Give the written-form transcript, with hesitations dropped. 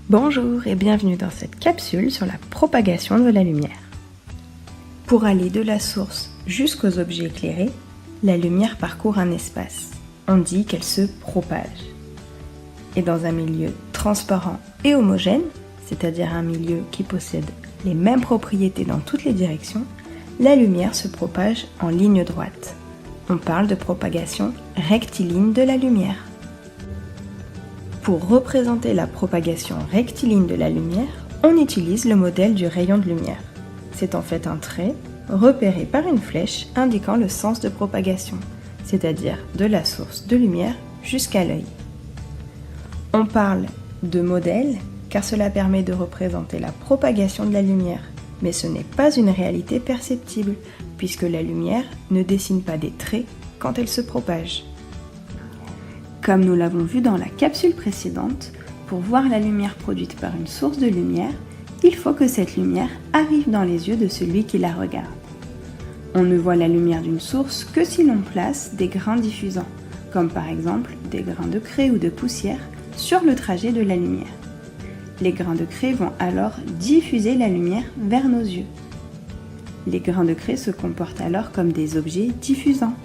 Bonjour et bienvenue dans cette capsule sur la propagation de la lumière. Pour aller de la source jusqu'aux objets éclairés, la lumière parcourt un espace. On dit qu'elle se propage. Et dans un milieu transparent et homogène, c'est-à-dire un milieu qui possède les mêmes propriétés dans toutes les directions, la lumière se propage en ligne droite. On parle de propagation rectiligne de la lumière. Pour représenter la propagation rectiligne de la lumière, on utilise le modèle du rayon de lumière. C'est en fait un trait repéré par une flèche indiquant le sens de propagation, c'est-à-dire de la source de lumière jusqu'à l'œil. On parle de modèle car cela permet de représenter la propagation de la lumière, mais ce n'est pas une réalité perceptible puisque la lumière ne dessine pas des traits quand elle se propage. Comme nous l'avons vu dans la capsule précédente, pour voir la lumière produite par une source de lumière, il faut que cette lumière arrive dans les yeux de celui qui la regarde. On ne voit la lumière d'une source que si l'on place des grains diffusants, comme par exemple des grains de craie ou de poussière, sur le trajet de la lumière. Les grains de craie vont alors diffuser la lumière vers nos yeux. Les grains de craie se comportent alors comme des objets diffusants.